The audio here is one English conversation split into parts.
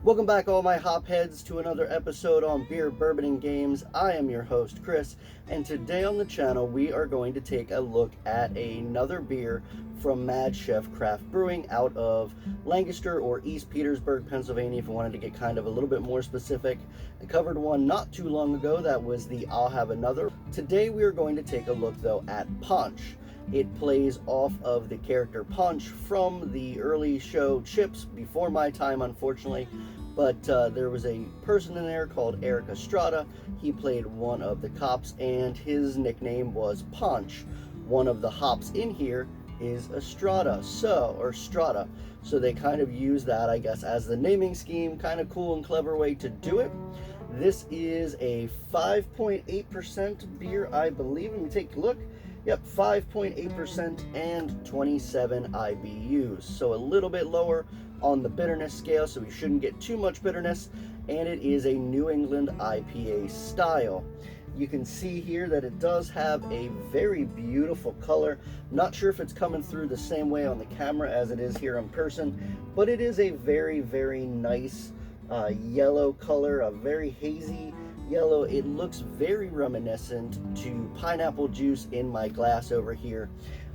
Welcome back, all my hopheads, to another episode on Beer, Bourbon, and Games. I am your host, Chris, and today on the channel we are going to take a look at another beer from Mad Chef Craft Brewing out of Lancaster or East Petersburg, Pennsylvania, if you wanted to get kind of a little bit more specific. I covered one not too long ago that was the I'll Have Another. Today we are going to take a look, though, at Ponch. It plays off of the character Ponch from the early show Chips, before my time, unfortunately. But there was a person in there called Eric Estrada. He played one of the cops, and his nickname was Ponch. One of the hops in here is Estrada, or Strata. So they kind of use that, I guess, as the naming scheme. Kind of cool and clever way to do it. This is a 5.8% beer, I believe. Let me take a look. Yep, 5.8% and 27 IBUs. So a little bit lower on the bitterness scale, so we shouldn't get too much bitterness. And it is a New England IPA style. You can see here that it does have a very beautiful color. Not sure if it's coming through the same way on the camera as it is here in person, but it is a very, very nice yellow color, a very hazy yellow. It looks very reminiscent to pineapple juice in my glass over here.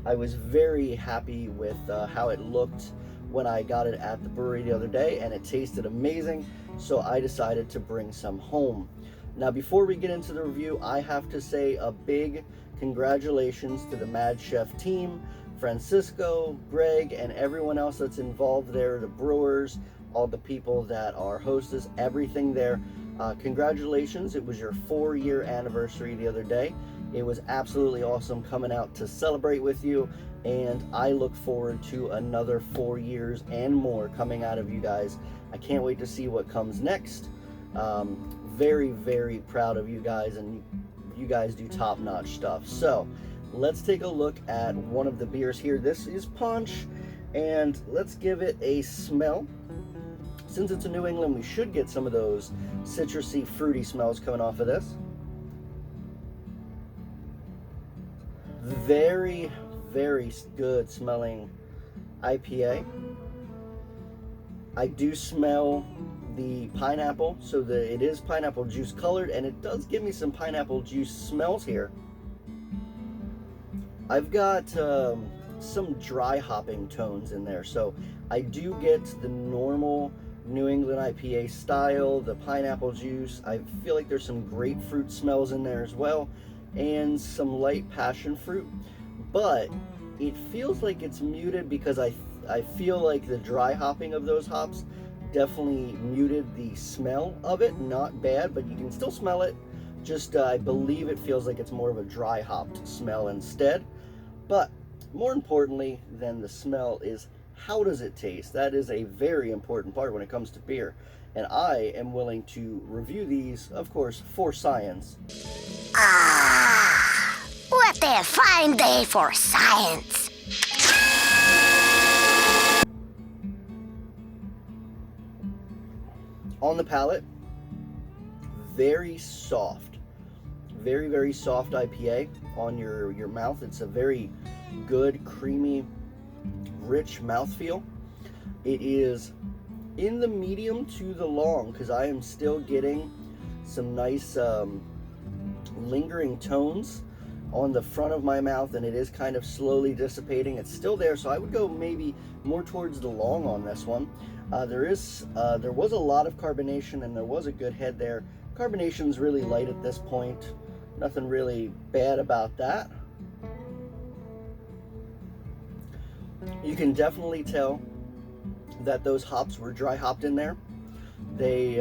I was very happy with how it looked when I got it at the brewery the other day, and it tasted amazing, so I decided to bring some home. Now, before we get into the review, I have to say a big congratulations to the Mad Chef team, Francisco, Greg, and everyone else that's involved there, the brewers, all the people that are hostess, everything there. Congratulations, it was your 4-year anniversary the other day. It was absolutely awesome coming out to celebrate with you, and I look forward to another 4 years and more coming out of you guys. I can't wait to see what comes next. Very, very proud of you guys, and you guys do top-notch stuff. So let's take a look at one of the beers here. This is Ponch, and let's give it a smell. Since it's a New England, we should get some of those citrusy, fruity smells coming off of this. Very, very good smelling IPA. I do smell the pineapple, so it is pineapple juice colored, and it does give me some pineapple juice smells here. I've got some dry hopping tones in there, so I do get the normal New England IPA style, the pineapple juice. I feel like there's some grapefruit smells in there as well, and some light passion fruit, but it feels like it's muted because I feel like the dry hopping of those hops definitely muted the smell of it. Not bad, but you can still smell it. Just I believe it feels like it's more of a dry hopped smell instead. But more importantly than the smell is, how does it taste? That is a very important part when it comes to beer, and I am willing to review these, of course, for science. Ah, what a fine day for science! On the palate, very soft, very, very soft IPA on your mouth. It's a very good, creamy, rich mouthfeel. It is in the medium to the long, because I am still getting some nice lingering tones on the front of my mouth, and it is kind of slowly dissipating. It's still there, so I would go maybe more towards the long on this one. There was a lot of carbonation, and there was a good head there. Carbonation's really light at this point. Nothing really bad about that. You can definitely tell that those hops were dry hopped in there. They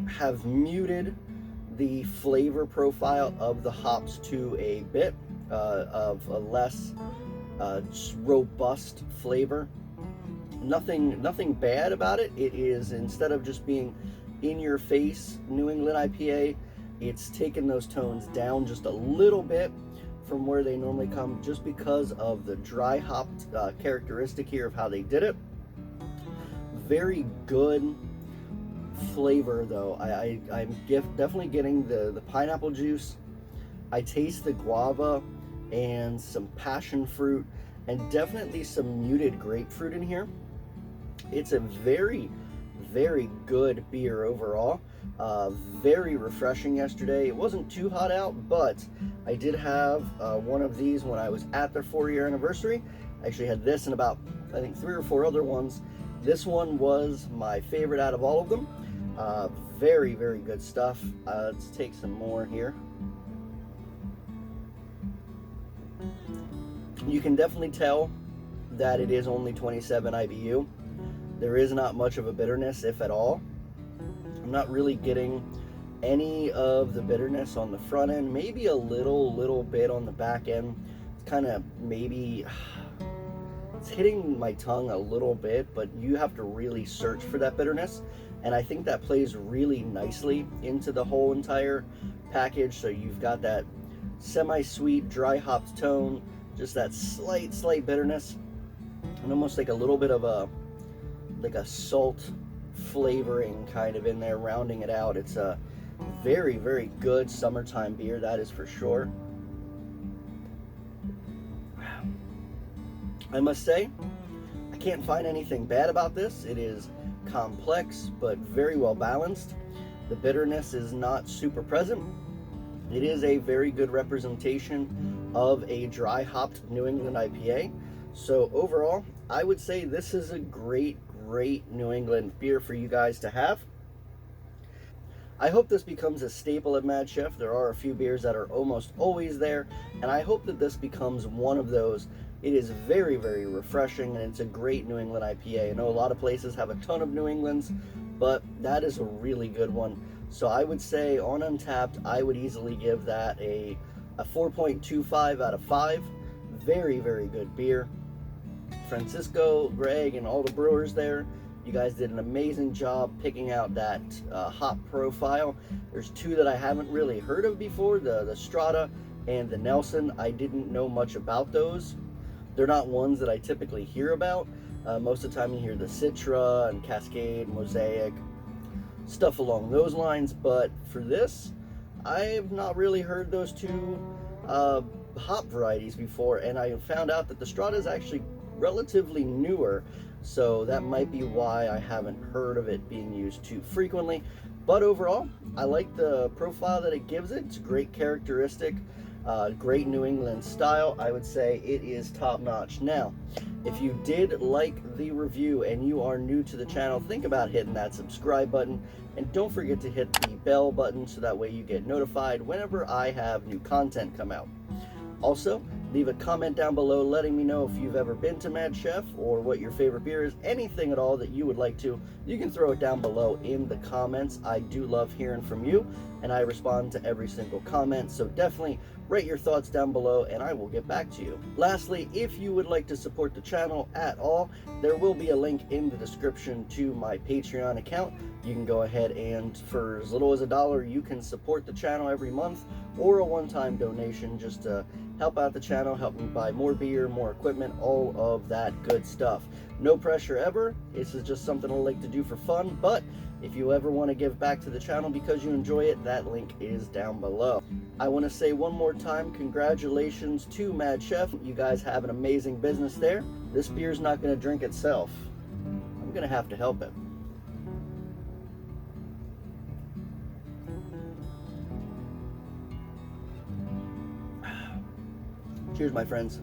have muted the flavor profile of the hops to a bit of a less robust flavor. Nothing bad about it. It is, instead of just being in your face New England IPA, it's taken those tones down just a little bit from where they normally come, just because of the dry hopped characteristic here of how they did it. Very good flavor though. I'm definitely getting the pineapple juice. I taste the guava and some passion fruit, and definitely some muted grapefruit in here. It's a very Very good beer overall. Very refreshing yesterday. It wasn't too hot out, but I did have one of these when I was at their 4-year anniversary. I actually had this and about, I think, 3 or 4 other ones. This one was my favorite out of all of them. Very, very good stuff. Let's take some more here. You can definitely tell that it is only 27 IBU. There is not much of a bitterness, if at all. I'm not really getting any of the bitterness on the front end, maybe a little bit on the back end. It's kind of maybe, it's hitting my tongue a little bit, but you have to really search for that bitterness. And I think that plays really nicely into the whole entire package. So you've got that semi-sweet, dry hopped tone, just that slight bitterness, and almost like a little bit of a salt flavoring kind of in there, rounding it out. It's a very, very good summertime beer, that is for sure. I must say, I can't find anything bad about this. It is complex, but very well balanced. The bitterness is not super present. It is a very good representation of a dry hopped New England IPA. So overall, I would say this is a great New England beer for you guys to have. I hope this becomes a staple at Mad Chef. There are a few beers that are almost always there, and I hope that this becomes one of those. It is very, very refreshing, and it's a great New England IPA. I know a lot of places have a ton of New Englands, but that is a really good one. So I would say on Untapped, I would easily give that a 4.25 out of 5. Very, very good beer. Francisco, Greg, and all the brewers there, you guys did an amazing job picking out that hop profile. There's 2 that I haven't really heard of before, the Strata and the Nelson. I didn't know much about those. They're not ones that I typically hear about. Most of the time you hear the Citra and Cascade, Mosaic, stuff along those lines, but for this, I've not really heard those 2 hop varieties before, and I found out that the Strata is actually relatively newer, so that might be why I haven't heard of it being used too frequently. But overall, I like the profile that it gives it. It's a great characteristic, great New England style. I would say it is top notch. Now, if you did like the review and you are new to the channel, think about hitting that subscribe button, and don't forget to hit the bell button so that way you get notified whenever I have new content come out. Also, leave a comment down below letting me know if you've ever been to Mad Chef or what your favorite beer is. Anything at all that you would like to, you can throw it down below in the comments. I do love hearing from you, and I respond to every single comment, so definitely write your thoughts down below and I will get back to you. Lastly, if you would like to support the channel at all, there will be a link in the description to my Patreon account. You can go ahead and for as little as $1, you can support the channel every month, or a one-time donation just to help out the channel, help me buy more beer, more equipment, all of that good stuff. No pressure ever. This is just something I like to do for fun, but if you ever want to give back to the channel because you enjoy it, that link is down below. I want to say one more time, congratulations to Mad Chef. You guys have an amazing business there. This beer's not going to drink itself. I'm going to have to help it. Cheers, my friends.